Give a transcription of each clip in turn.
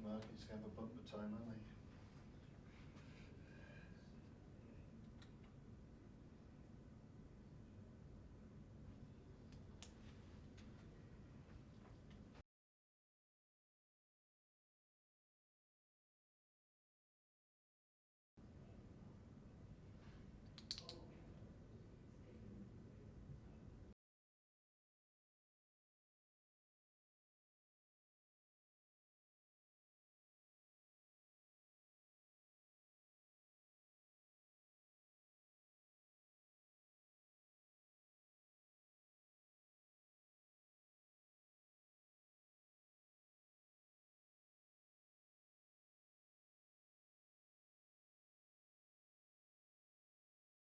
supermarkets have a bumper time, haven't they?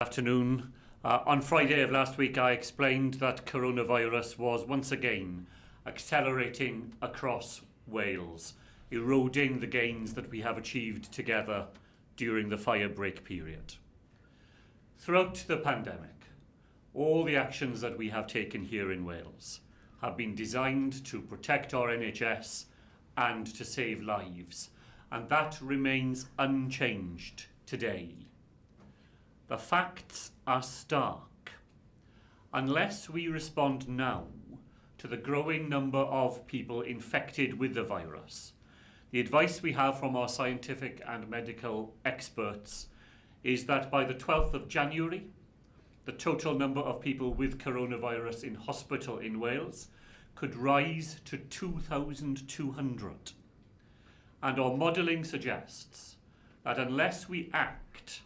Afternoon. On Friday of last week, I explained that coronavirus was once again accelerating across Wales, eroding the gains that we have achieved together during the fire break period. Throughout the pandemic, all the actions that we have taken here in Wales have been designed to protect our NHS and to save lives, and that remains unchanged today. The facts are stark. Unless we respond now to the growing number of people infected with the virus, the advice we have from our scientific and medical experts is that by the 12th of January, the total number of people with coronavirus in hospital in Wales could rise to 2,200. And our modelling suggests that unless we act,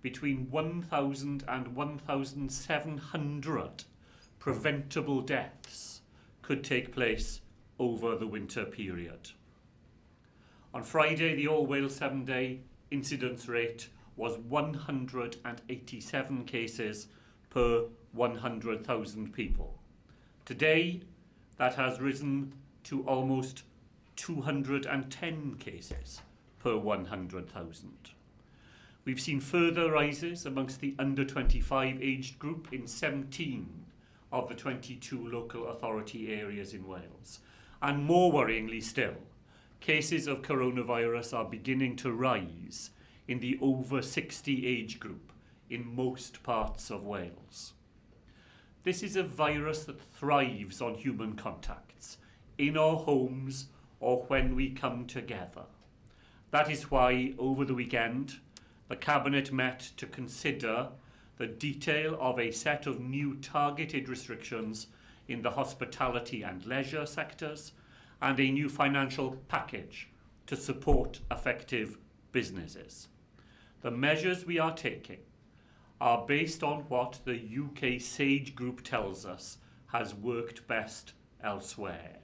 between 1,000 and 1,700 preventable deaths could take place over the winter period. On Friday, the All Wales 7-day incidence rate was 187 cases per 100,000 people. Today, that has risen to almost 210 cases per 100,000. We've seen further rises amongst the under 25 aged group in 17 of the 22 local authority areas in Wales. And more worryingly still, cases of coronavirus are beginning to rise in the over 60 age group in most parts of Wales. This is a virus that thrives on human contacts, in our homes or when we come together. That is why over the weekend, the Cabinet met to consider the detail of a set of new targeted restrictions in the hospitality and leisure sectors and a new financial package to support effective businesses. The measures we are taking are based on what the UK SAGE group tells us has worked best elsewhere.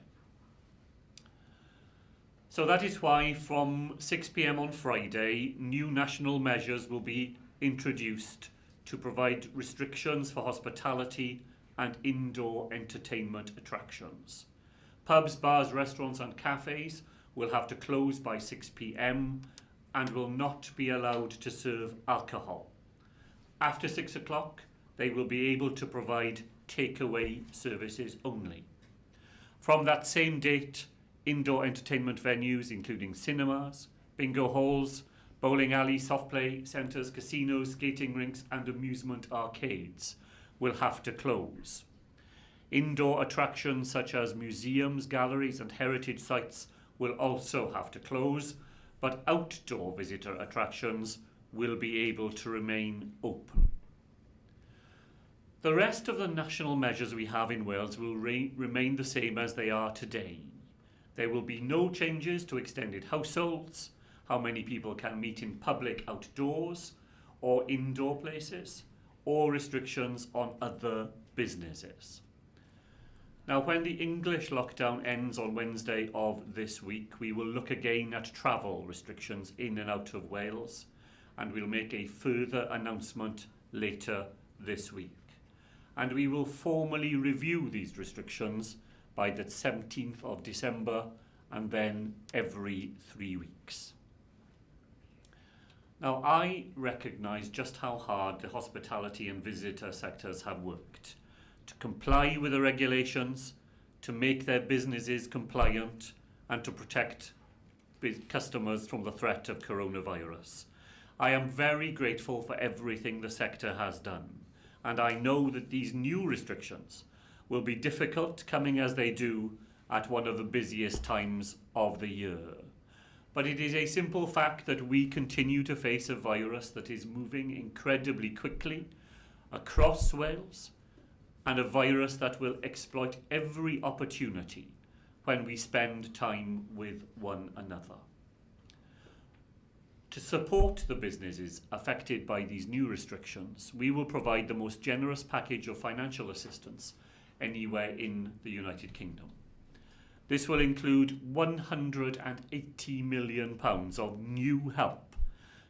So that is why from 6 p.m. on Friday, new national measures will be introduced to provide restrictions for hospitality and indoor entertainment attractions. Pubs, bars, restaurants and cafes will have to close by 6 p.m. and will not be allowed to serve alcohol. After 6 o'clock, they will be able to provide takeaway services only. From that same date, indoor entertainment venues including cinemas, bingo halls, bowling alleys, soft play centres, casinos, skating rinks and amusement arcades will have to close. Indoor attractions such as museums, galleries and heritage sites will also have to close, but outdoor visitor attractions will be able to remain open. The rest of the national measures we have in Wales will remain the same as they are today. There will be no changes to extended households, how many people can meet in public outdoors or indoor places, or restrictions on other businesses. Now, when the English lockdown ends on Wednesday of this week, we will look again at travel restrictions in and out of Wales, and we'll make a further announcement later this week. And we will formally review these restrictions by the 17th of December and then every 3 weeks. Now, I recognise just how hard the hospitality and visitor sectors have worked to comply with the regulations, to make their businesses compliant and to protect customers from the threat of coronavirus. I am very grateful for everything the sector has done, and I know that these new restrictions will be difficult, coming as they do at one of the busiest times of the year. But it is a simple fact that we continue to face a virus that is moving incredibly quickly across Wales, and a virus that will exploit every opportunity when we spend time with one another. To support the businesses affected by these new restrictions, we will provide the most generous package of financial assistance anywhere in the United Kingdom. This will include £180 million of new help,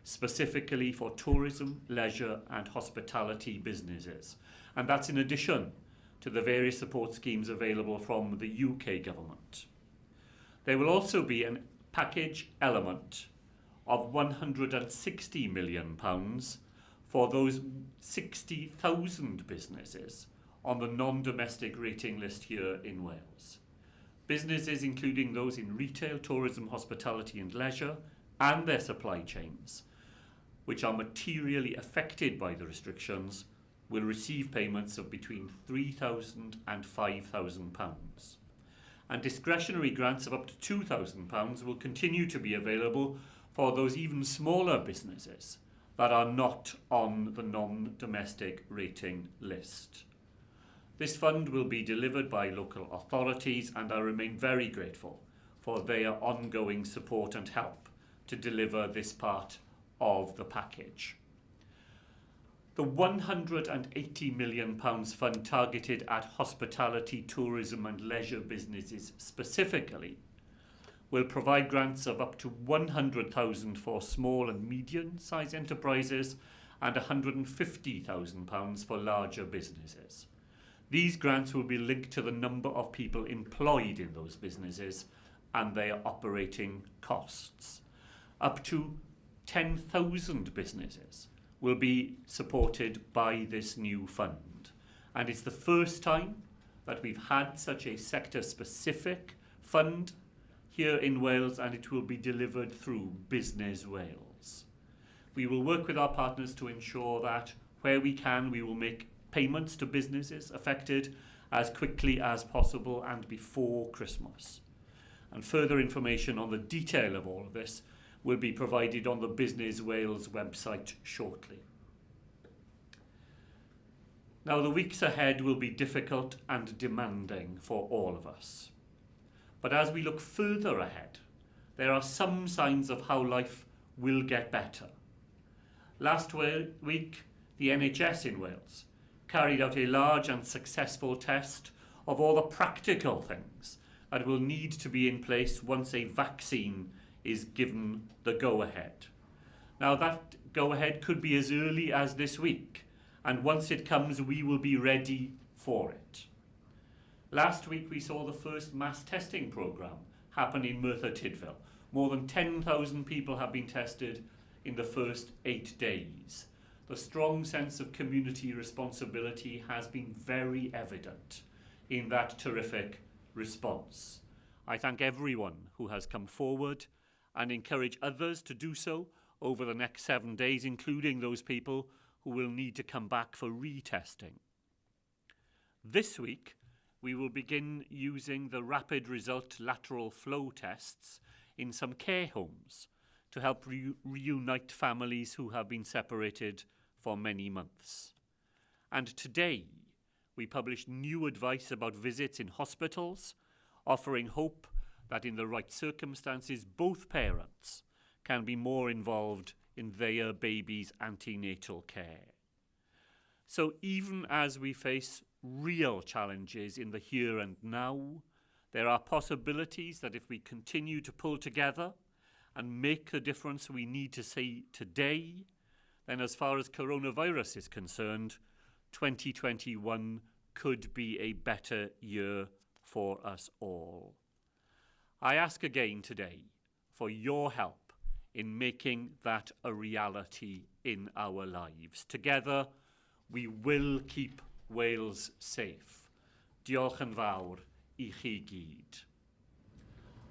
specifically for tourism, leisure and hospitality businesses. And that's in addition to the various support schemes available from the UK government. There will also be a package element of £160 million for those 60,000 businesses on the non-domestic rating list here in Wales. Businesses including those in retail, tourism, hospitality and leisure and their supply chains, which are materially affected by the restrictions, will receive payments of between £3,000 and £5,000. And discretionary grants of up to £2,000 will continue to be available for those even smaller businesses that are not on the non-domestic rating list. This fund will be delivered by local authorities, and I remain very grateful for their ongoing support and help to deliver this part of the package. The £180 million fund targeted at hospitality, tourism and leisure businesses specifically will provide grants of up to £100,000 for small and medium-sized enterprises and £150,000 for larger businesses. These grants will be linked to the number of people employed in those businesses and their operating costs. Up to 10,000 businesses will be supported by this new fund. And it's the first time that we've had such a sector-specific fund here in Wales, and it will be delivered through Business Wales. We will work with our partners to ensure that where we can, we will make payments to businesses affected as quickly as possible and before Christmas. And further information on the detail of all of this will be provided on the Business Wales website shortly. Now, the weeks ahead will be difficult and demanding for all of us. But as we look further ahead, there are some signs of how life will get better. Last week, the NHS in Wales carried out a large and successful test of all the practical things that will need to be in place once a vaccine is given the go-ahead. Now, that go-ahead could be as early as this week, and once it comes, we will be ready for it. Last week, we saw the first mass testing programme happen in Merthyr Tydfil. More than 10,000 people have been tested in the first 8 days. The strong sense of community responsibility has been very evident in that terrific response. I thank everyone who has come forward and encourage others to do so over the next 7 days, including those people who will need to come back for retesting. This week, we will begin using the rapid result lateral flow tests in some care homes to help reunite families who have been separated for many months. And today, we published new advice about visits in hospitals, offering hope that in the right circumstances, both parents can be more involved in their baby's antenatal care. So even as we face real challenges in the here and now, there are possibilities that if we continue to pull together and make the difference we need to see today, then as far as coronavirus is concerned, 2021 could be a better year for us all. I ask again today for your help in making that a reality in our lives. Together, we will keep Wales safe. Diolch yn fawr I chi gyd.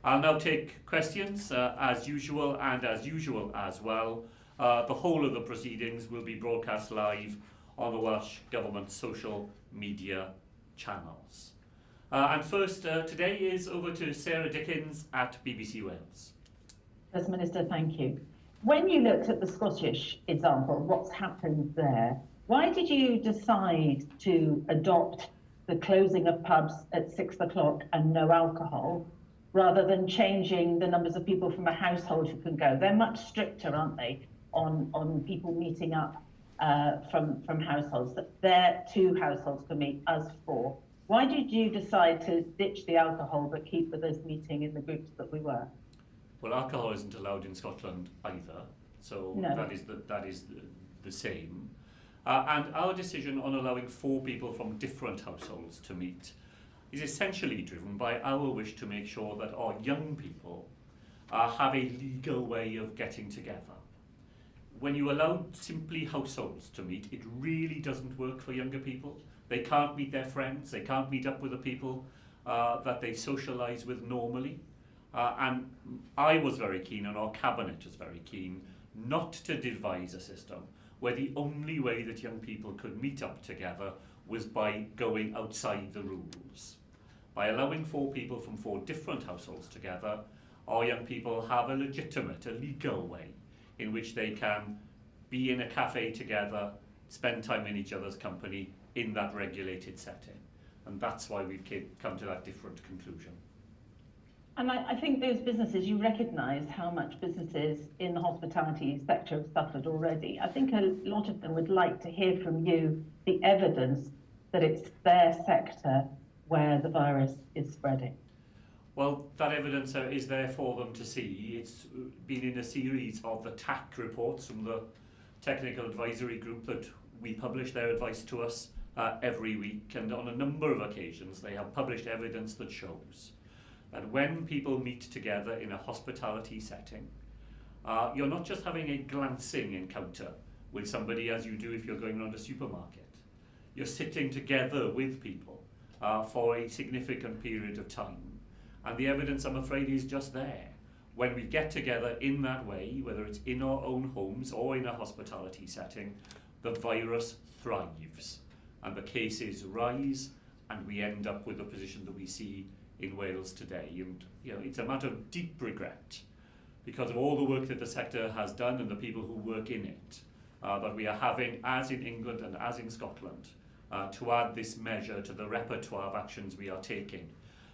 I'll now take questions as usual and as usual as well. The whole of the proceedings will be broadcast live on the Welsh Government social media channels. And first today is over to Sarah Dickens at BBC Wales. First Minister, thank you. When you looked at the Scottish example, what's happened there, why did you decide to adopt the closing of pubs at 6 o'clock and no alcohol, rather than changing the numbers of people from a household who can go? They're much stricter, aren't they, on people meeting up from households. Their 2 households can meet, us 4. Why did you decide to ditch the alcohol but keep with us meeting in the groups that we were? Well, alcohol isn't allowed in Scotland either, so No. that is the same. And our decision on allowing 4 people from different households to meet is essentially driven by our wish to make sure that our young people have a legal way of getting together. When you allow simply households to meet, it really doesn't work for younger people. They can't meet their friends, they can't meet up with the people that they socialise with normally. And I was very keen, and our cabinet was very keen, not to devise a system where the only way that young people could meet up together was by going outside the rules. By allowing 4 people from 4 different households together, our young people have a legitimate, a legal way in which they can be in a cafe together, spend time in each other's company in that regulated setting. And that's why we've come to that different conclusion. And I think those businesses, you recognise how much businesses in the hospitality sector have suffered already. I think a lot of them would like to hear from you the evidence that it's their sector where the virus is spreading. Well, that evidence is there for them to see. It's been in a series of the TAC reports from the Technical Advisory Group that we publish their advice to us every week, and on a number of occasions they have published evidence that shows that when people meet together in a hospitality setting, you're not just having a glancing encounter with somebody as you do if you're going around a supermarket. You're sitting together with people for a significant period of time. And the evidence, I'm afraid, is just there. When we get together in that way, whether it's in our own homes or in a hospitality setting, the virus thrives and the cases rise, and we end up with the position that we see in Wales today. And it's a matter of deep regret because of all the work that the sector has done and the people who work in it, that we are having, as in England and as in Scotland, to add this measure to the repertoire of actions we are taking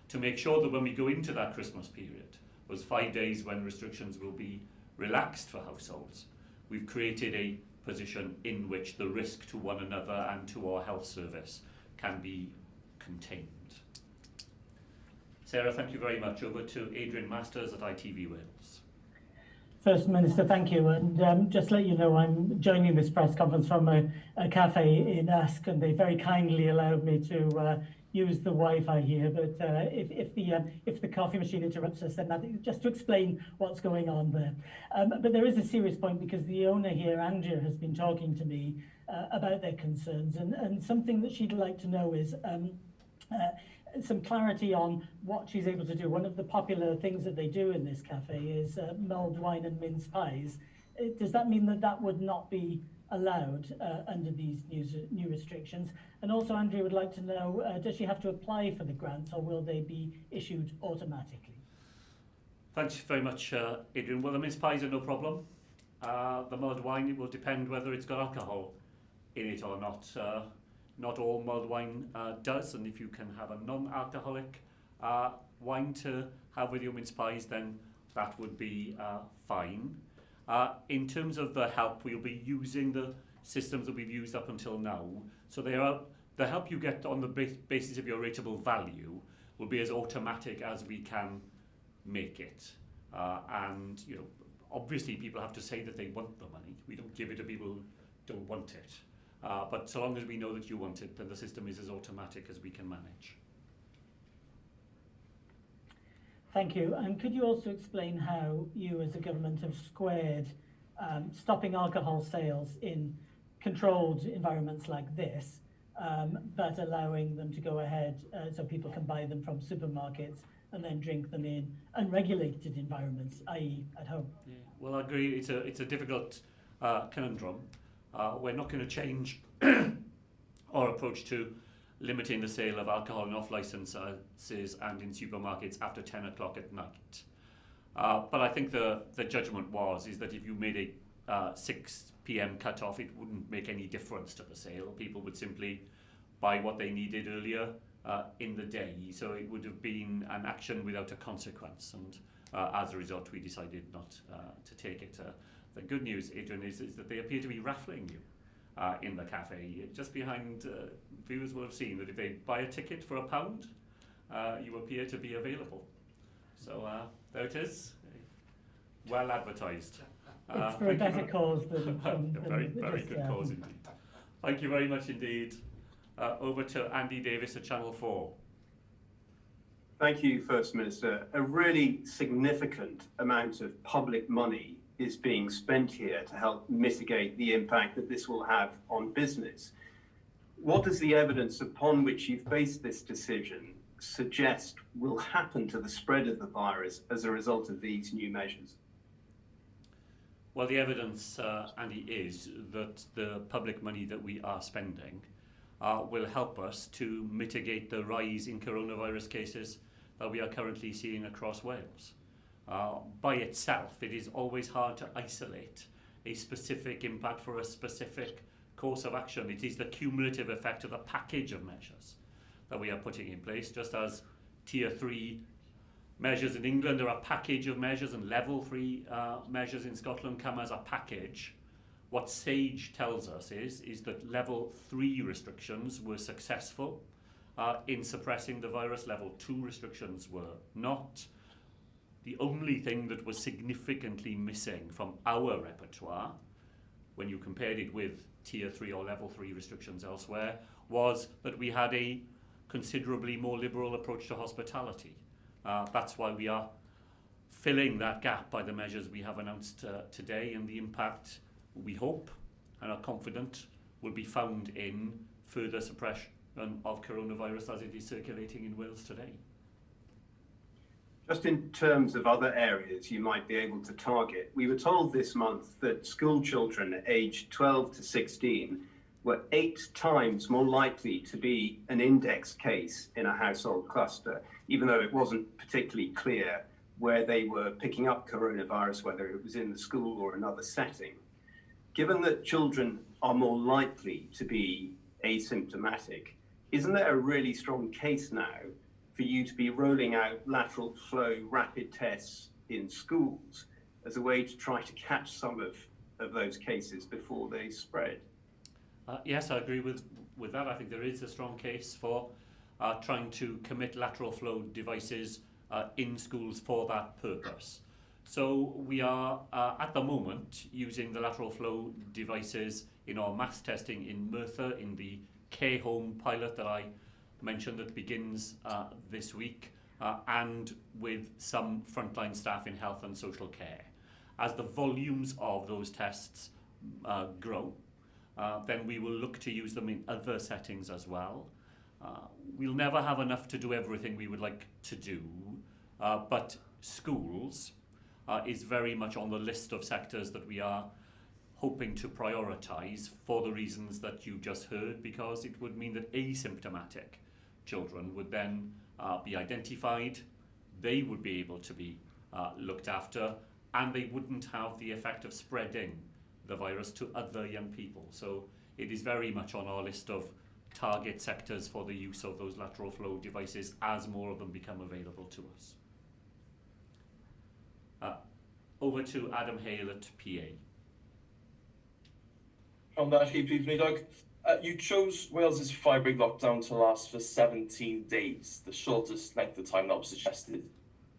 to make sure that when we go into that Christmas period, those 5 days when restrictions will be relaxed for households, we've created a position in which the risk to one another and to our health service can be contained. Sarah, thank you very much. Over to Adrian Masters at ITV Wales. First Minister, thank you. And just to let you know, I'm joining this press conference from a cafe in Usk, and they very kindly allowed me to use the Wi-Fi here. But if the coffee machine interrupts us, then that, just to explain what's going on there. But there is a serious point because the owner here, Andrea, has been talking to me about their concerns, and something that she'd like to know is some clarity on what she's able to do. One of the popular things that they do in this cafe is mulled wine and mince pies. Does that mean that that would not be allowed under these new restrictions? And also, Andrea would like to know, does she have to apply for the grants, or will they be issued automatically? Thanks very much, Adrian. Well, the mince pies are no problem. The mulled wine, it will depend whether it's got alcohol in it or not. Not all mulled wine does, and if you can have a non-alcoholic wine to have with your mince pies, then that would be fine. In terms of the help, we'll be using the systems that we've used up until now. So the help you get on the basis of your rateable value will be as automatic as we can make it. And obviously people have to say that they want the money. We don't give it to people who don't want it. But so long as we know that you want it, then the system is as automatic as we can manage. Thank you. And could you also explain how you as a government have squared stopping alcohol sales in controlled environments like this, but allowing them to go ahead so people can buy them from supermarkets and then drink them in unregulated environments, i.e. at home. Yeah. Well, I agree. It's a difficult conundrum. We're not going to change our approach to limiting the sale of alcohol and off licences and in supermarkets after 10 o'clock at night. But I think the judgment is that if you made a 6 p.m. cut-off, it wouldn't make any difference to the sale. People would simply buy what they needed earlier in the day. So it would have been an action without a consequence. And as a result, we decided not to take it. The good news, Adrian, is that they appear to be raffling you in the cafe. Just behind, viewers will have seen that if they buy a ticket for £1, you appear to be available. So there it is, well advertised. It's for a better cause than very good cause indeed. Thank you very much indeed. Over to Andy Davis at Channel 4. Thank you, First Minister. A really significant amount of public money is being spent here to help mitigate the impact that this will have on business. What does the evidence upon which you've based this decision suggest will happen to the spread of the virus as a result of these new measures? Well, the evidence, Andy, is that the public money that we are spending will help us to mitigate the rise in coronavirus cases that we are currently seeing across Wales. By itself, it is always hard to isolate a specific impact for a specific course of action. It is the cumulative effect of a package of measures that we are putting in place, just as Tier 3 measures in England are a package of measures and Level 3 measures in Scotland come as a package. What SAGE tells us is that Level 3 restrictions were successful in suppressing the virus. Level 2 restrictions were not. The only thing that was significantly missing from our repertoire, when you compared it with Tier 3 or Level 3 restrictions elsewhere, was that we had a considerably more liberal approach to hospitality. That's why we are filling that gap by the measures we have announced today, and the impact, we hope and are confident, will be found in further suppression of coronavirus as it is circulating in Wales today. Just in terms of other areas you might be able to target, we were told this month that school children aged 12 to 16 were 8 times more likely to be an index case in a household cluster, even though it wasn't particularly clear where they were picking up coronavirus, whether it was in the school or another setting. Given that children are more likely to be asymptomatic, isn't there a really strong case now for you to be rolling out lateral flow rapid tests in schools as a way to try to catch some of those cases before they spread? Yes, I agree with that. I think there is a strong case for trying to commit lateral flow devices in schools for that purpose. So we are at the moment using the lateral flow devices in our mass testing in Merthyr, in the care home pilot that I mentioned that begins this week, and with some frontline staff in health and social care. As the volumes of those tests grow, then we will look to use them in other settings as well. We'll never have enough to do everything we would like to do, but schools is very much on the list of sectors that we are hoping to prioritise for the reasons that you just heard, because it would mean that asymptomatic children would then be identified, they would be able to be looked after, and they wouldn't have the effect of spreading the virus to other young people. So it is very much on our list of target sectors for the use of those lateral flow devices as more of them become available to us. Over to Adam Hale at PA. On that, Prif Weinidog, you chose Wales's five-week lockdown to last for 17 days, the shortest length of time that was suggested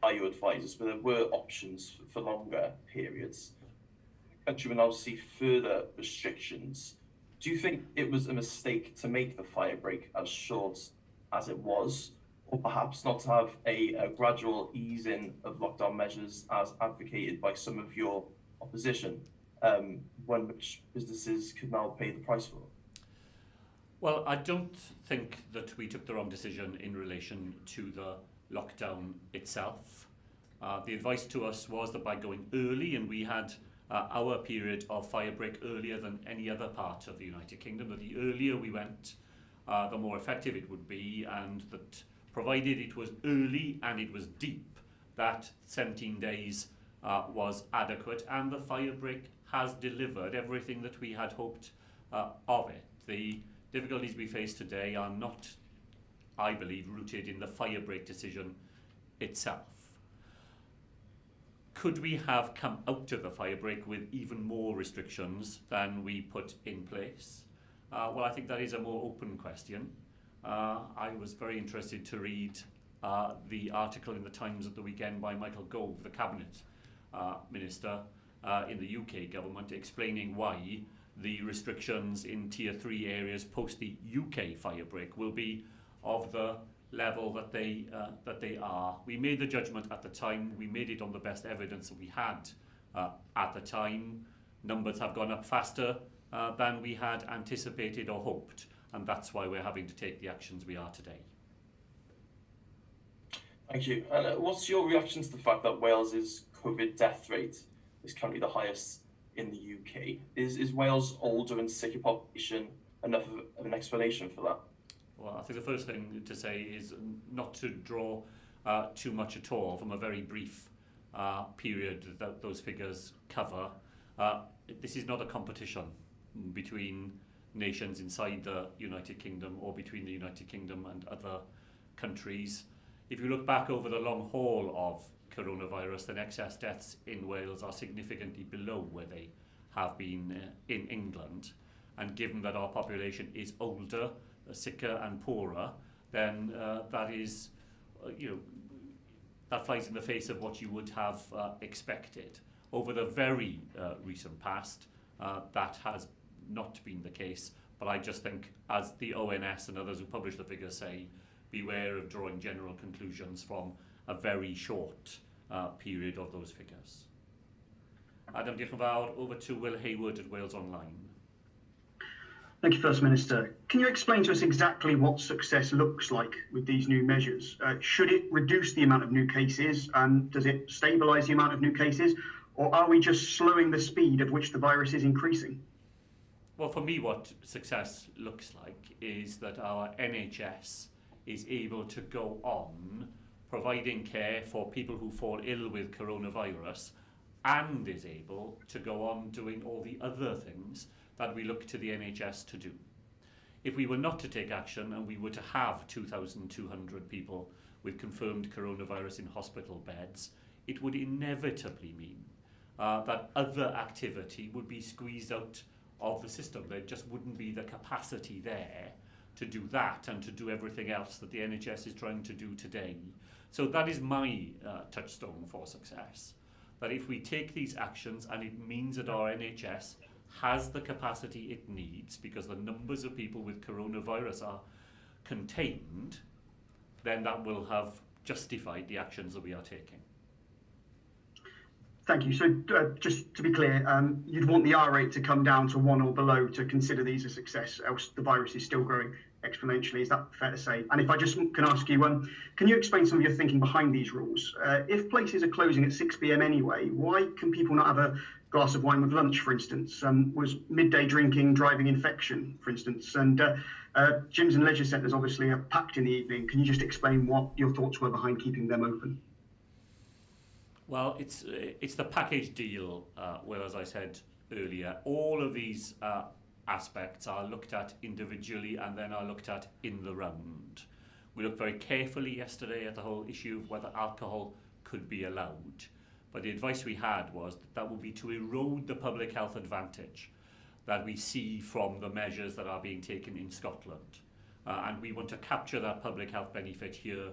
by your advisors, but there were options for longer periods. The country will now see further restrictions. Do you think it was a mistake to make the fire break as short as it was, or perhaps not to have a gradual easing of lockdown measures as advocated by some of your opposition, when which businesses could now pay the price for? Well, I don't think that we took the wrong decision in relation to the lockdown itself. The advice to us was that by going early, and we had our period of fire break earlier than any other part of the United Kingdom, that the earlier we went, the more effective it would be, and that provided it was early and it was deep, that 17 days was adequate, and the fire break has delivered everything that we had hoped of it. The difficulties we face today are not, I believe, rooted in the fire break decision itself. Could we have come out of the fire break with even more restrictions than we put in place? Well, I think that is a more open question. I was very interested to read the article in the Times at the weekend by Michael Gove, the Cabinet Minister in the UK government, explaining why the restrictions in Tier 3 areas post the UK fire break will be of the level that they are. We made the judgment at the time. We made it on the best evidence that we had at the time. Numbers have gone up faster than we had anticipated or hoped, and that's why we're having to take the actions we are today. Thank you. And what's your reaction to the fact that Wales's COVID death rate is currently the highest in the UK? Is Wales' older and sicker population enough of an explanation for that? Well, I think the first thing to say is not to draw too much at all from a very brief period that those figures cover. This is not a competition between nations inside the United Kingdom or between the United Kingdom and other countries. If you look back over the long haul of coronavirus, then excess deaths in Wales are significantly below where they have been in England. And given that our population is older, sicker and poorer, then that is, that flies in the face of what you would have expected. Over the very recent past, that has not been the case, but I just think, as the ONS and others who publish the figures say, beware of drawing general conclusions from a very short period of those figures. Adam, diolch yn fawr. Over to Will Hayward at Wales Online. Thank you, First Minister. Can you explain to us exactly what success looks like with these new measures? Should it reduce the amount of new cases? Does it stabilise the amount of new cases? Or are we just slowing the speed at which the virus is increasing? Well, for me, what success looks like is that our NHS is able to go on providing care for people who fall ill with coronavirus, and is able to go on doing all the other things that we look to the NHS to do. If we were not to take action and we were to have 2,200 people with confirmed coronavirus in hospital beds, it would inevitably mean that other activity would be squeezed out of the system. There just wouldn't be the capacity there to do that and to do everything else that the NHS is trying to do today. So that is my touchstone for success. That if we take these actions and it means that our NHS has the capacity it needs because the numbers of people with coronavirus are contained, then that will have justified the actions that we are taking. Thank you. So just to be clear, you'd want the R rate to come down to 1 or below to consider these a success, else the virus is still growing exponentially. Is that fair to say? And if I just can ask you, can you explain some of your thinking behind these rules? If places are closing at 6 p.m. anyway, why can people not have a glass of wine with lunch, for instance? Was midday drinking driving infection, for instance? And gyms and leisure centres obviously are packed in the evening. Can you just explain what your thoughts were behind keeping them open? Well, it's the package deal, where, as I said earlier, all of these aspects are looked at individually and then are looked at in the round. We looked very carefully yesterday at the whole issue of whether alcohol could be allowed. But the advice we had was that would be to erode the public health advantage that we see from the measures that are being taken in Scotland. And we want to capture that public health benefit here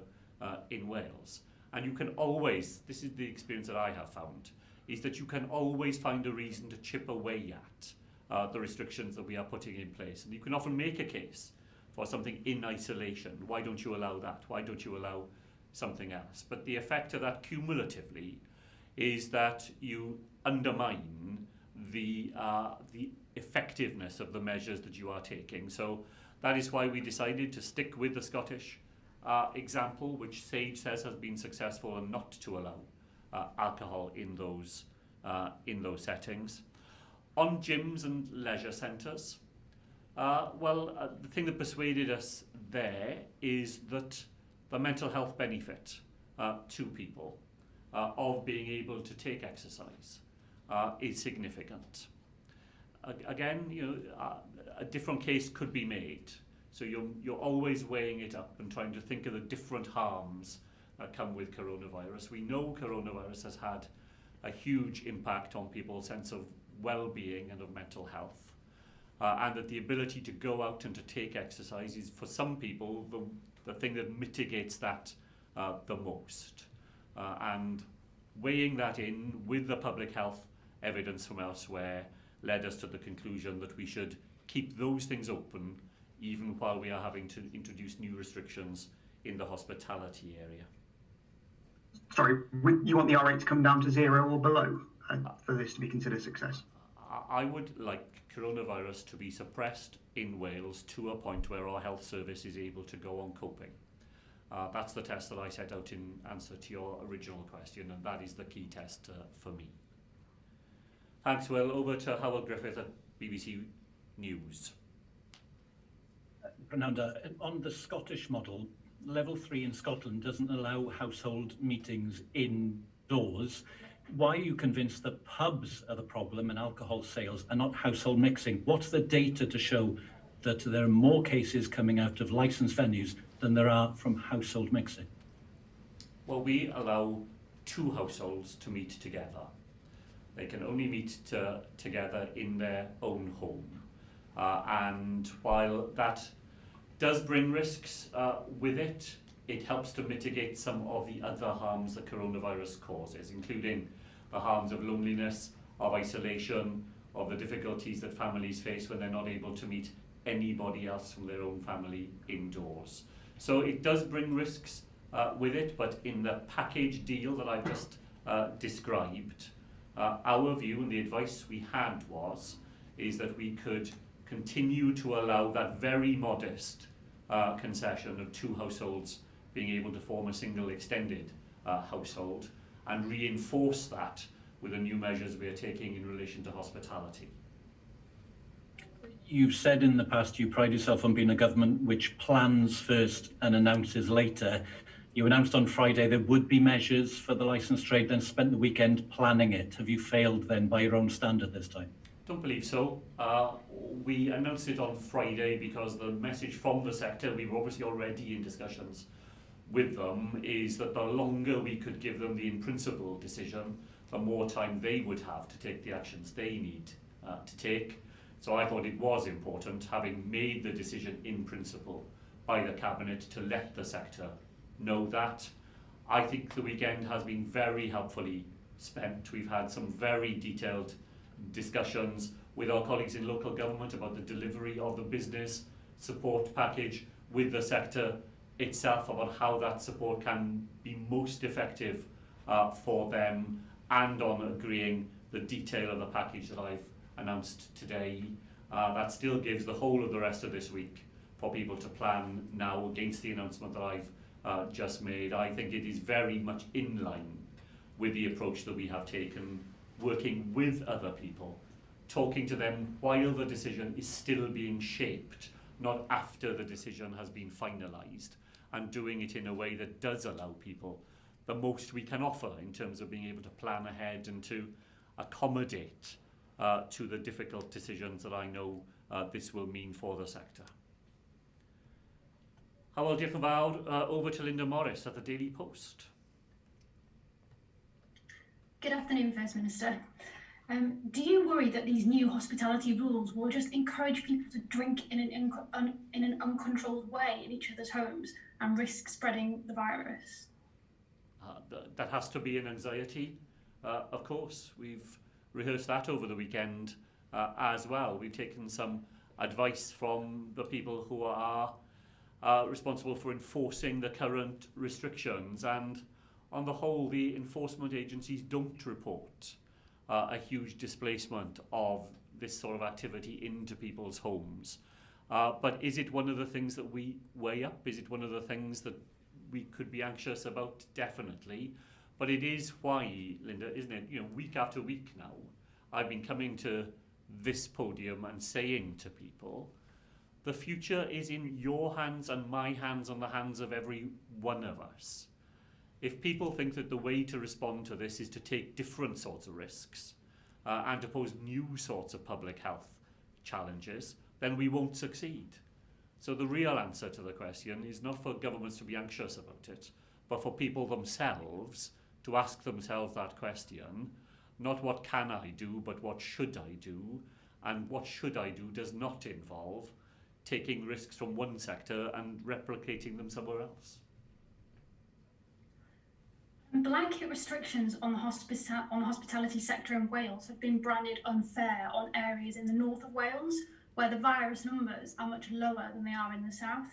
in Wales. And you can always, this is the experience that I have found, is that you can always find a reason to chip away at the restrictions that we are putting in place. And you can often make a case for something in isolation. Why don't you allow that? Why don't you allow something else? But the effect of that cumulatively is that you undermine the effectiveness of the measures that you are taking. So that is why we decided to stick with the Scottish example, which Sage says has been successful, and not to allow alcohol in those settings. On gyms and leisure centres, the thing that persuaded us there is that the mental health benefit to people of being able to take exercise is significant. Again, a different case could be made. So you're always weighing it up and trying to think of the different harms that come with coronavirus. We know coronavirus has had a huge impact on people's sense of well-being and of mental health, and that the ability to go out and to take exercise is, for some people, the thing that mitigates that the most. And weighing that in with the public health evidence from elsewhere led us to the conclusion that we should keep those things open even while we are having to introduce new restrictions in the hospitality area. Sorry, you want the R rate to come down to 0 or below for this to be considered success? I would like coronavirus to be suppressed in Wales to a point where our health service is able to go on coping. That's the test that I set out in answer to your original question, and that is the key test for me. Thanks, Will. Over to Howard Griffith at BBC News. Fernanda, on the Scottish model, level 3 in Scotland doesn't allow household meetings indoors. Why are you convinced that pubs are the problem and alcohol sales are not household mixing? What's the data to show that there are more cases coming out of licensed venues than there are from household mixing? Well, we allow 2 households to meet together. They can only meet together in their own home. And while that does bring risks with it, it helps to mitigate some of the other harms that coronavirus causes, including the harms of loneliness, of isolation, of the difficulties that families face when they're not able to meet anybody else from their own family indoors. So it does bring risks with it, but in the package deal that I've just described, our view and the advice we had is that we could continue to allow that very modest concession of 2 households being able to form a single extended household, and reinforce that with the new measures we are taking in relation to hospitality. You've said in the past you pride yourself on being a government which plans first and announces later. You announced on Friday there would be measures for the licensed trade, then spent the weekend planning it. Have you failed then by your own standard this time? Don't believe so. We announced it on Friday because the message from the sector, we were obviously already in discussions with them, is that the longer we could give them the in-principle decision, the more time they would have to take the actions they need to take. So I thought it was important, having made the decision in principle by the Cabinet, to let the sector know that. I think the weekend has been very helpfully spent. We've had some very detailed discussions with our colleagues in local government about the delivery of the business support package, with the sector itself about how that support can be most effective for them, and on agreeing the detail of the package that I've announced today. That still gives the whole of the rest of this week for people to plan now against the announcement that I've just made. I think it is very much in line with the approach that we have taken, working with other people, talking to them while the decision is still being shaped, not after the decision has been finalised, and doing it in a way that does allow people the most we can offer in terms of being able to plan ahead and to accommodate to the difficult decisions that I know this will mean for the sector. Hywel, diolch yn fawr. Over to Linda Morris at the Daily Post. Good afternoon, First Minister. Do you worry that these new hospitality rules will just encourage people to drink in an uncontrolled way in each other's homes and risk spreading the virus? That has to be an anxiety, of course. We've rehearsed that over the weekend as well. We've taken some advice from the people who are responsible for enforcing the current restrictions, and on the whole, the enforcement agencies don't report a huge displacement of this sort of activity into people's homes. But is it one of the things that we weigh up? Is it one of the things that we could be anxious about? Definitely. But it is why, Linda, isn't it? Week after week now, I've been coming to this podium and saying to people, the future is in your hands and my hands and the hands of every one of us. If people think that the way to respond to this is to take different sorts of risks and to pose new sorts of public health challenges, then we won't succeed. So the real answer to the question is not for governments to be anxious about it, but for people themselves to ask themselves that question, not what can I do, but what should I do? And what should I do does not involve taking risks from one sector and replicating them somewhere else. Blanket restrictions on the hospitality sector in Wales have been branded unfair on areas in the north of Wales, where the virus numbers are much lower than they are in the south.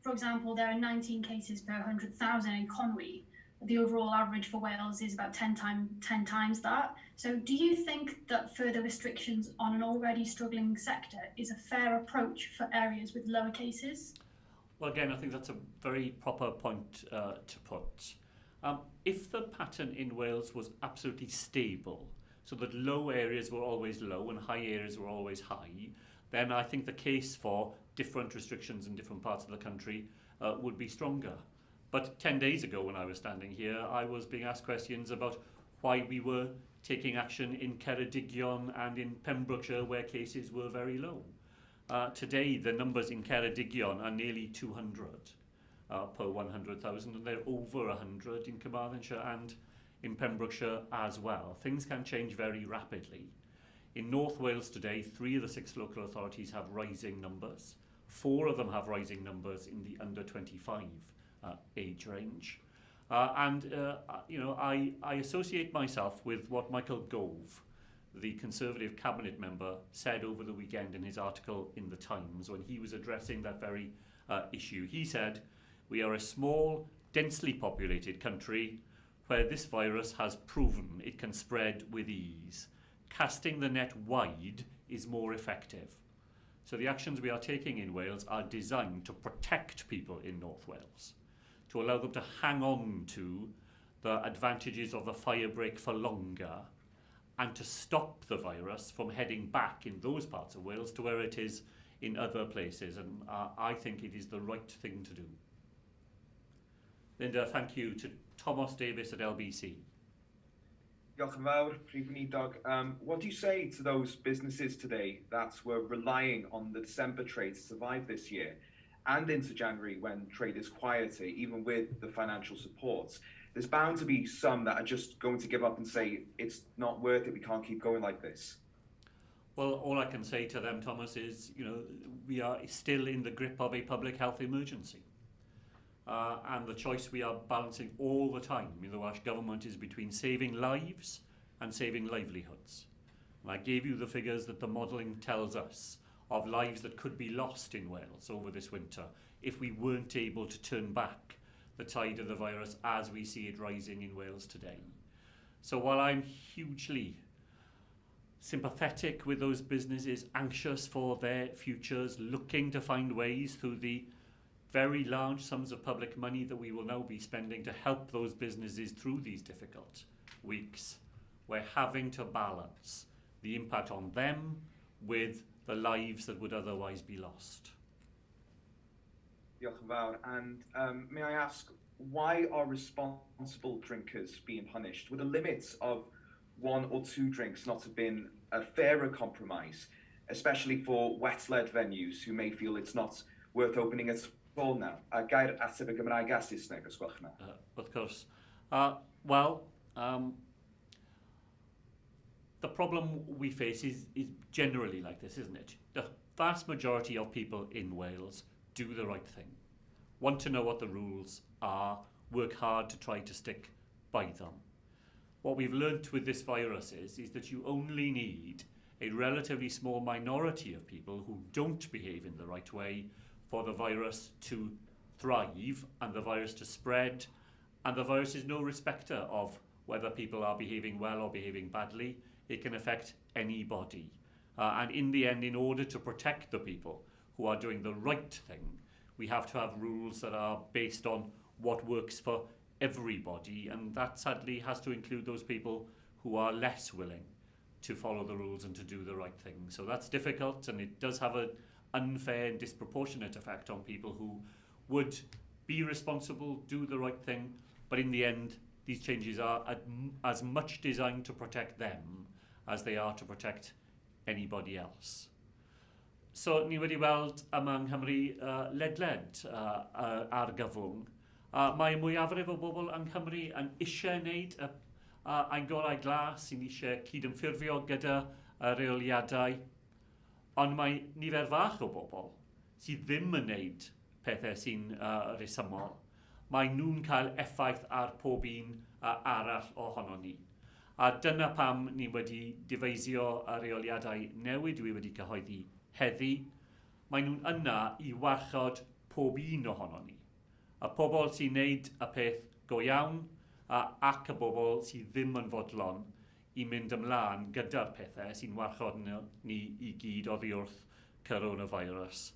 For example, there are 19 cases per 100,000 in Conwy. The overall average for Wales is about 10 times that. So do you think that further restrictions on an already struggling sector is a fair approach for areas with lower cases? Well, again, I think that's a very proper point to put. If the pattern in Wales was absolutely stable, so that low areas were always low and high areas were always high, then I think the case for different restrictions in different parts of the country would be stronger. But 10 days ago when I was standing here, I was being asked questions about why we were taking action in Ceredigion and in Pembrokeshire where cases were very low. Today, the numbers in Ceredigion are nearly 200 per 100,000, and they're over 100 in Carmarthenshire and in Pembrokeshire as well. Things can change very rapidly. In North Wales today, 3 of the 6 local authorities have rising numbers. 4 of them have rising numbers in the under 25 age range. I associate myself with what Michael Gove, the Conservative cabinet member, said over the weekend in his article in The Times when he was addressing that very issue. He said, "We are a small, densely populated country where this virus has proven it can spread with ease. Casting the net wide is more effective." So the actions we are taking in Wales are designed to protect people in North Wales, to allow them to hang on to the advantages of the firebreak for longer, and to stop the virus from heading back in those parts of Wales to where it is in other places. And I think it is the right thing to do. Linda, thank you. To Thomas Davis at LBC. Diolch yn fawr, Prif Weinidog. What do you say to those businesses today that were relying on the December trade to survive this year and into January when trade is quieter, even with the financial support? There's bound to be some that are just going to give up and say, it's not worth it, we can't keep going like this. Well, all I can say to them, Thomas, is, we are still in the grip of a public health emergency. And the choice we are balancing all the time in the Welsh Government is between saving lives and saving livelihoods. And I gave you the figures that the modelling tells us of lives that could be lost in Wales over this winter if we weren't able to turn back the tide of the virus as we see it rising in Wales today. So while I'm hugely sympathetic with those businesses, anxious for their futures, looking to find ways through the very large sums of public money that we will now be spending to help those businesses through these difficult weeks, we're having to balance the impact on them with the lives that would otherwise be lost. Diolch yn fawr. And may I ask, why are responsible drinkers being punished? Would the limits of 1 or 2 drinks not have been a fairer compromise, especially for wet-led venues who may feel it's not worth opening at all now? Gair ateb y Gymraeg a Saesneg, os gwelwch yn dda. Of course. The problem we face is generally like this, isn't it? The vast majority of people in Wales do the right thing, want to know what the rules are, work hard to try to stick by them. What we've learnt with this virus is that you only need a relatively small minority of people who don't behave in the right way for the virus to thrive and the virus to spread. And the virus is no respecter of whether people are behaving well or behaving badly. It can affect anybody. And in the end, in order to protect the people who are doing the right thing, we have to have rules that are based on what works for everybody, and that sadly has to include those people who are less willing to follow the rules and to do the right thing. So that's difficult, and it does have an unfair and disproportionate effect on people who would be responsible, do the right thing, but in the end, these changes are as much designed to protect them as they are to protect anybody else. So ni wedi weld yma yng Nghymru ledled ar gyfwng. Mae mwyafrif o bobl yng Nghymru yn eisiau wneud ein gorau glas, sy'n eisiau cydymffurfio gyda reoliadau, ond mae nifer fach o bobl sydd ddim yn wneud pethau sy'n resymol. Mae nhw'n cael effaith ar pob un arall ohono ni. A dyna pam ni wedi difeisio reoliadau newid dwi wedi cyhoeddi heddi. Mae nhw'n yna i warchod pob un ohono ni. Y pobl sy'n wneud y peth go iawn ac y bobl sydd ddim yn fodlon i mynd ymlaen gyda'r pethau sy'n warchod ni i gyd oddi wrth coronavirus.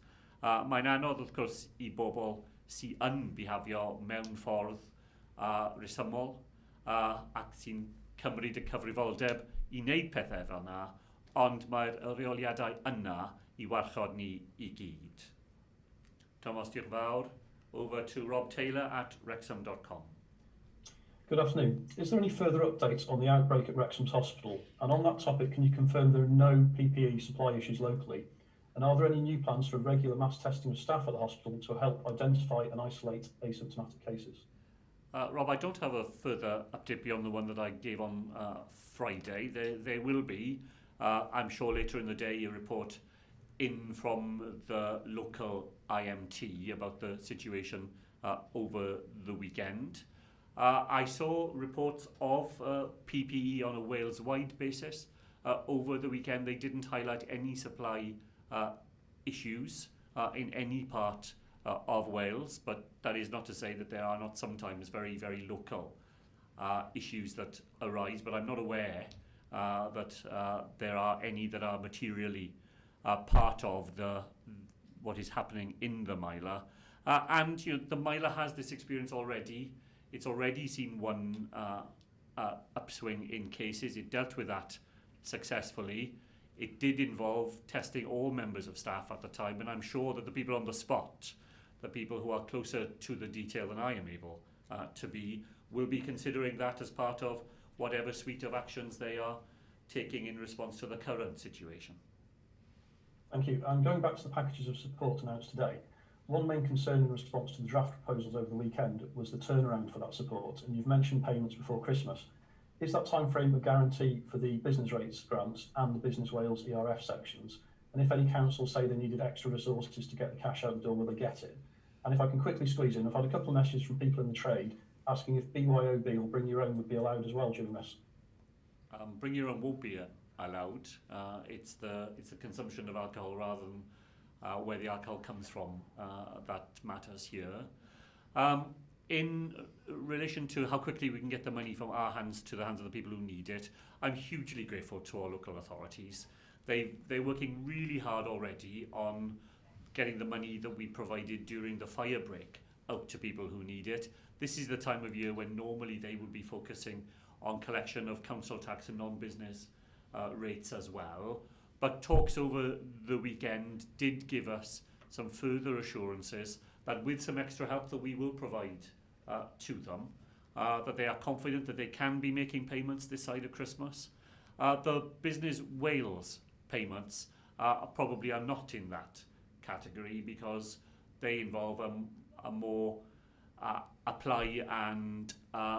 Mae'n anodd wrth gwrs i bobl sy'n yn bihafio mewn ffordd resymol ac sy'n cymryd y cyfrifoldeb i wneud pethau fel yna, ond mae'r reoliadau yna i warchod ni i gyd. Thomas, diolch yn fawr. Over to Rob Taylor at wrexham.com. Good afternoon. Is there any further updates on the outbreak at Wrexham's hospital? And on that topic, can you confirm there are no PPE supply issues locally? And are there any new plans for regular mass testing of staff at the hospital to help identify and isolate asymptomatic cases? Rob, I don't have a further update beyond the one that I gave on Friday. There will be, I'm sure later in the day, a report in from the local IMT about the situation over the weekend. I saw reports of PPE on a Wales-wide basis over the weekend. They didn't highlight any supply issues in any part of Wales, but that is not to say that there are not sometimes very, very local issues that arise, but I'm not aware that there are any that are materially part of what is happening in the Myla. And the Myla has this experience already. It's already seen one upswing in cases. It dealt with that successfully. It did involve testing all members of staff at the time, and I'm sure that the people on the spot, the people who are closer to the detail than I am able to be, will be considering that as part of whatever suite of actions they are taking in response to the current situation. Thank you. And going back to the packages of support announced today, one main concern in response to the draft proposals over the weekend was the turnaround for that support, and you've mentioned payments before Christmas. Is that timeframe a guarantee for the business rates grants and the Business Wales ERF sections? And if any councils say they needed extra resources to get the cash out the door, will they get it? And if I can quickly squeeze in, I've had a couple of messages from people in the trade asking if BYOB or Bring Your Own would be allowed as well during this. Bring Your Own won't be allowed. It's the consumption of alcohol rather than where the alcohol comes from that matters here. In relation to how quickly we can get the money from our hands to the hands of the people who need it, I'm hugely grateful to our local authorities. They're working really hard already on getting the money that we provided during the fire break out to people who need it. This is the time of year when normally they would be focusing on collection of council tax and non-business rates as well. But talks over the weekend did give us some further assurances that with some extra help that we will provide to them, that they are confident that they can be making payments this side of Christmas. The Business Wales payments probably are not in that category because they involve a more apply and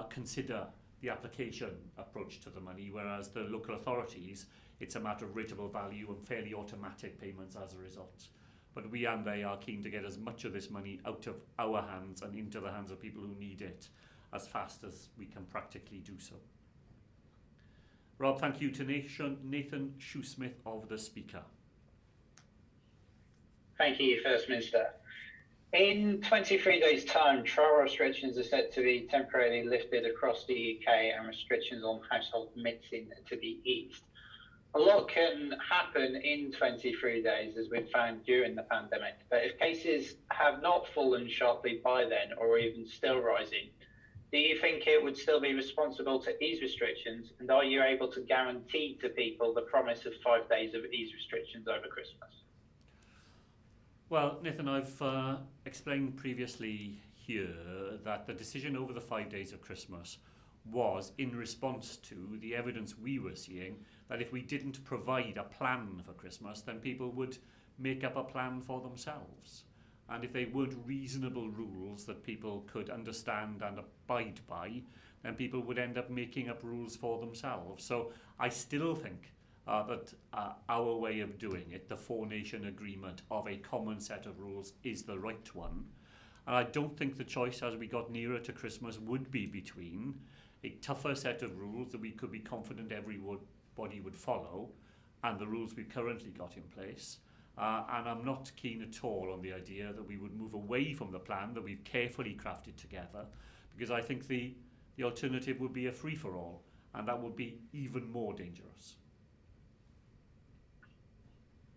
consider the application approach to the money, whereas the local authorities, it's a matter of rateable value and fairly automatic payments as a result. But we and they are keen to get as much of this money out of our hands and into the hands of people who need it as fast as we can practically do so. Rob, thank you to Nathan Shoesmith of The Speaker. Thank you, First Minister. In 23 days' time, travel restrictions are set to be temporarily lifted across the UK and restrictions on household mixing to be eased. a lot can happen in 23 days, as we've found during the pandemic. But if cases have not fallen sharply by then, or even still rising, do you think it would still be responsible to ease restrictions? And are you able to guarantee to people the promise of 5 days of ease restrictions over Christmas? Well, Nathan, I've explained previously here that the decision over the 5 days of Christmas was in response to the evidence we were seeing that if we didn't provide a plan for Christmas, then people would make up a plan for themselves. And if they weren't reasonable rules that people could understand and abide by, then people would end up making up rules for themselves. So I still think that our way of doing it, the four-nation agreement of a common set of rules, is the right one. And I don't think the choice as we got nearer to Christmas would be between a tougher set of rules that we could be confident everybody would follow and the rules we've currently got in place. And I'm not keen at all on the idea that we would move away from the plan that we've carefully crafted together, because I think the alternative would be a free-for-all, and that would be even more dangerous.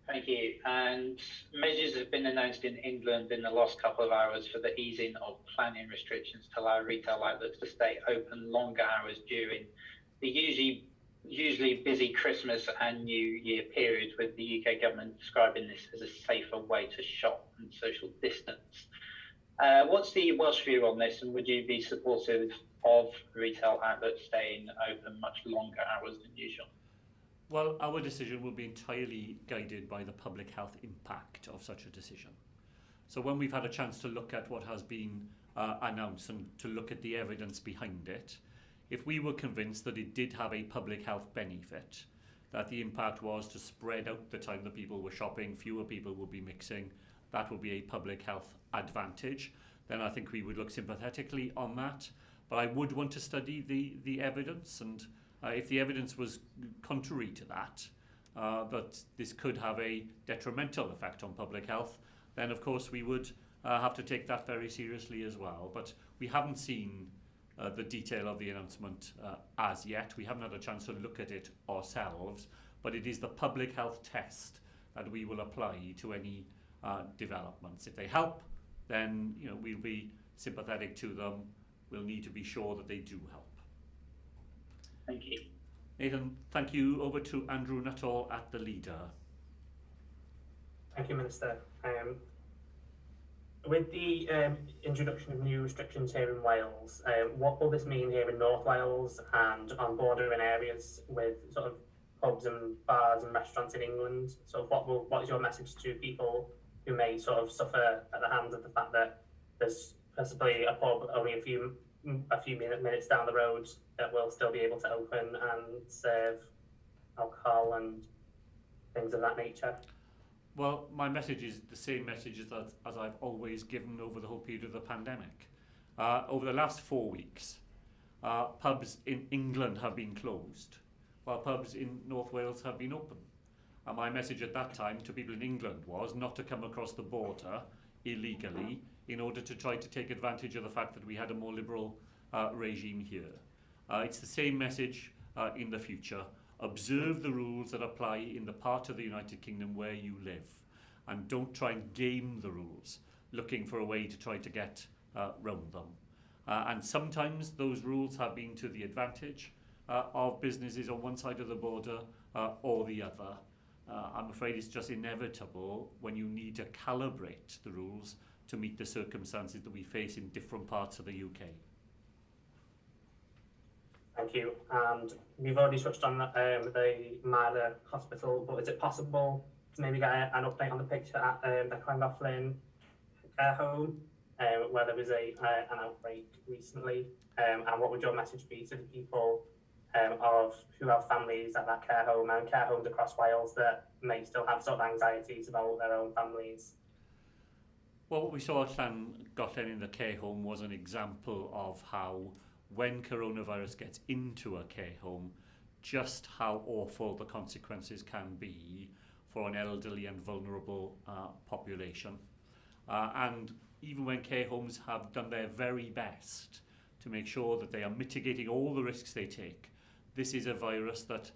Thank you. And measures have been announced in England in the last couple of hours for the easing of planning restrictions to allow retail outlets to stay open longer hours during the usually busy Christmas and New Year period, with the UK government describing this as a safer way to shop and social distance. What's the Welsh view on this, and would you be supportive of retail outlets staying open much longer hours than usual? Well, our decision will be entirely guided by the public health impact of such a decision. So when we've had a chance to look at what has been announced and to look at the evidence behind it, if we were convinced that it did have a public health benefit, that the impact was to spread out the time that people were shopping, fewer people would be mixing, that would be a public health advantage, then I think we would look sympathetically on that. But I would want to study the evidence, and if the evidence was contrary to that, that this could have a detrimental effect on public health, then of course we would have to take that very seriously as well. But we haven't seen the detail of the announcement as yet. We haven't had a chance to look at it ourselves, but it is the public health test that we will apply to any developments. If they help, then we'll be sympathetic to them. We'll need to be sure that they do help. Thank you. Nathan, thank you. Over to Andrew Nuttall at the Leader. Thank you, Minister. With the introduction of new restrictions here in Wales, what will this mean here in North Wales and on bordering areas with sort of pubs and bars and restaurants in England? So what is your message to people who may sort of suffer at the hands of the fact that there's possibly a pub only a few minutes down the road that will still be able to open and serve alcohol and things of that nature? Well, my message is the same message as I've always given over the whole period of the pandemic. Over the last 4 weeks, pubs in England have been closed, while pubs in North Wales have been open. And my message at that time to people in England was not to come across the border illegally in order to try to take advantage of the fact that we had a more liberal regime here. It's the same message in the future. Observe the rules that apply in the part of the United Kingdom where you live, and don't try and game the rules, looking for a way to try to get round them. And sometimes those rules have been to the advantage of businesses on one side of the border or the other. I'm afraid it's just inevitable when you need to calibrate the rules to meet the circumstances that we face in different parts of the UK. Thank you. And we've already touched on the Marla Hospital, but is it possible to maybe get an update on the picture at the Clongollen care home, where there was an outbreak recently? And what would your message be to the people who have families at that care home and care homes across Wales that may still have sort of anxieties about their own families? Well, what we saw at Llangollen in the care home was an example of how, when coronavirus gets into a care home, just how awful the consequences can be for an elderly and vulnerable population. And even when care homes have done their very best to make sure that they are mitigating all the risks they take, this is a virus that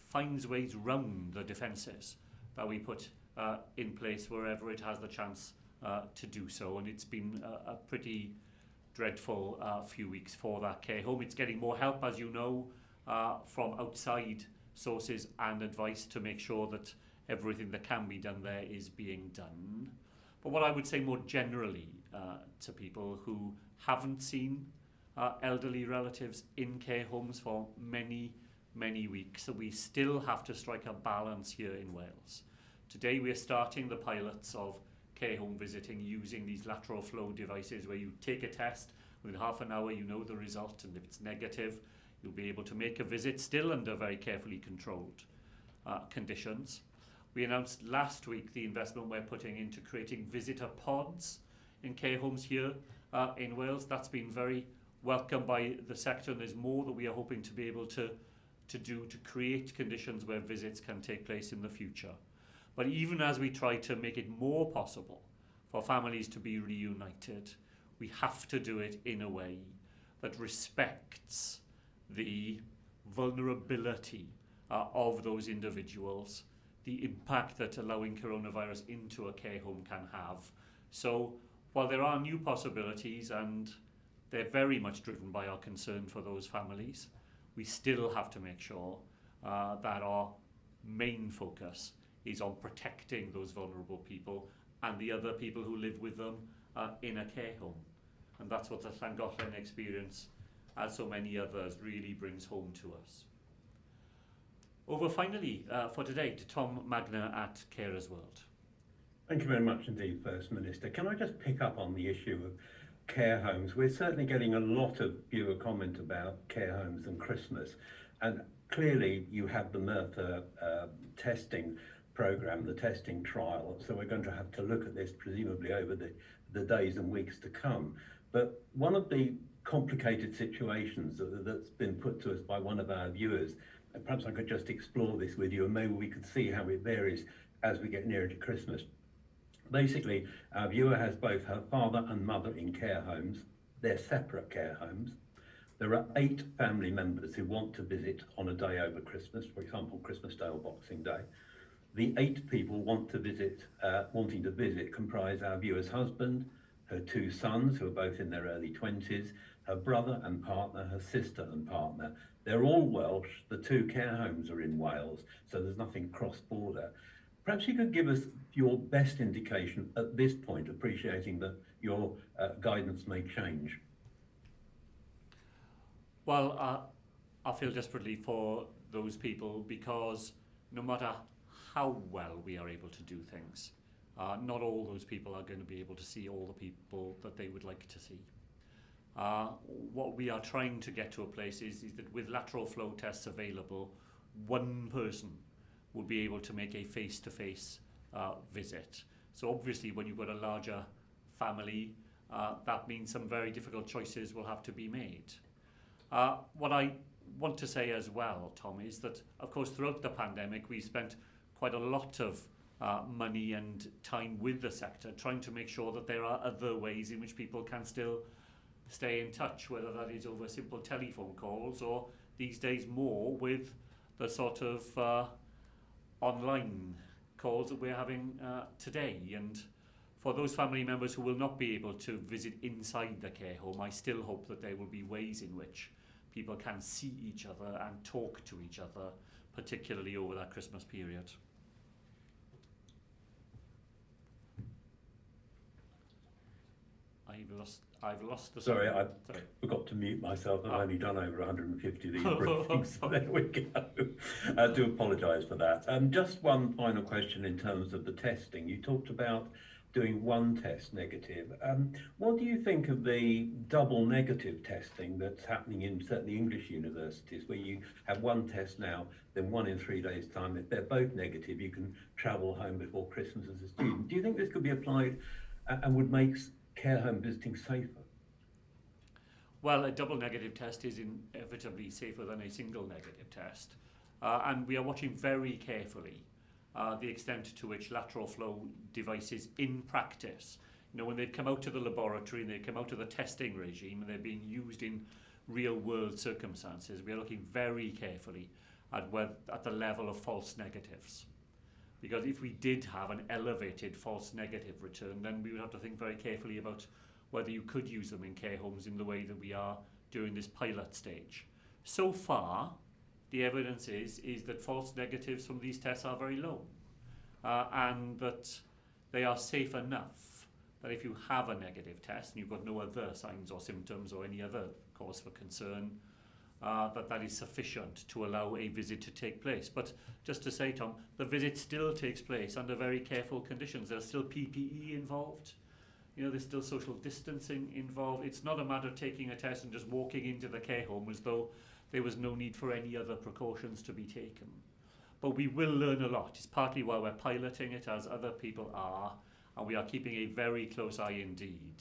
finds ways round the defences that we put in place wherever it has the chance to do so. And it's been a pretty dreadful few weeks for that care home. It's getting more help, as you know, from outside sources and advice to make sure that everything that can be done there is being done. But what I would say more generally to people who haven't seen elderly relatives in care homes for many, many weeks, that we still have to strike a balance here in Wales. Today we're starting the pilots of care home visiting using these lateral flow devices where you take a test, within half an hour you know the result, and if it's negative you'll be able to make a visit still under very carefully controlled conditions. We announced last week the investment we're putting into creating visitor pods in care homes here in Wales. That's been very welcomed by the sector, and there's more that we are hoping to be able to do to create conditions where visits can take place in the future. But even as we try to make it more possible for families to be reunited, we have to do it in a way that respects the vulnerability of those individuals, the impact that allowing coronavirus into a care home can have. So while there are new possibilities and they're very much driven by our concern for those families, we still have to make sure that our main focus is on protecting those vulnerable people and the other people who live with them in a care home. And that's what the Llangollen experience, as so many others, really brings home to us. Over finally for today to Tom Magner at Carers World. Thank you very much indeed, First Minister. Can I just pick up on the issue of care homes? We're certainly getting a lot of viewer comment about care homes and Christmas, and clearly you have the Merthyr testing programme, the testing trial, so we're going to have to look at this presumably over the days and weeks to come. But one of the complicated situations that's been put to us by one of our viewers, and perhaps I could just explore this with you and maybe we could see how it varies as we get nearer to Christmas. Basically, our viewer has both her father and mother in care homes. They're separate care homes. There are 8 family members who want to visit on a day over Christmas, for example, Christmas Day or Boxing Day. The 8 people wanting to visit comprise our viewer's husband, her 2 sons who are both in their early 20s, her brother and partner, her sister and partner. They're all Welsh. The 2 care homes are in Wales, so there's nothing cross-border. Perhaps you could give us your best indication at this point, appreciating that your guidance may change. Well, I feel desperately for those people because no matter how well we are able to do things, not all those people are going to be able to see all the people that they would like to see. What we are trying to get to a place is that with lateral flow tests available, one person will be able to make a face-to-face visit. So obviously when you've got a larger family, that means some very difficult choices will have to be made. What I want to say as well, Tom, is that of course throughout the pandemic we spent quite a lot of money and time with the sector trying to make sure that there are other ways in which people can still stay in touch, whether that is over simple telephone calls or these days more with the sort of online calls that we're having today. And for those family members who will not be able to visit inside the care home, I still hope that there will be ways in which people can see each other and talk to each other, particularly over that Christmas period. I've lost the... Sorry, I forgot to mute myself. I've only done over 150 of these briefings, so there we go. I do apologise for that. Just one final question in terms of the testing. You talked about doing one test negative. What do you think of the double negative testing that's happening in certainly English universities, where you have one test now, then one in 3 days' time? If they're both negative, you can travel home before Christmas as a student. Do you think this could be applied and would make care home visiting safer? Well, a double negative test is inevitably safer than a single negative test. And we are watching very carefully the extent to which lateral flow devices in practice, when they've come out of the laboratory and they come out of the testing regime and they're being used in real world circumstances, we are looking very carefully at the level of false negatives. Because if we did have an elevated false negative return, then we would have to think very carefully about whether you could use them in care homes in the way that we are during this pilot stage. So far, the evidence is that false negatives from these tests are very low, and that they are safe enough that if you have a negative test and you've got no other signs or symptoms or any other cause for concern, that is sufficient to allow a visit to take place. But just to say, Tom, the visit still takes place under very careful conditions. There's still PPE involved. There's still social distancing involved. It's not a matter of taking a test and just walking into the care home as though there was no need for any other precautions to be taken. But we will learn a lot. It's partly why we're piloting it, as other people are, and we are keeping a very close eye indeed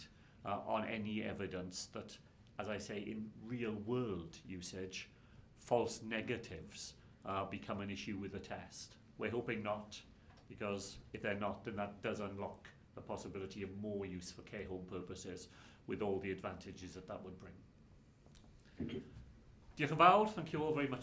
on any evidence that, as I say, in real world usage, false negatives become an issue with the test. We're hoping not, because if they're not, then that does unlock the possibility of more use for care home purposes with all the advantages that would bring. Thank you. Diolch yn fawr, thank you all very much.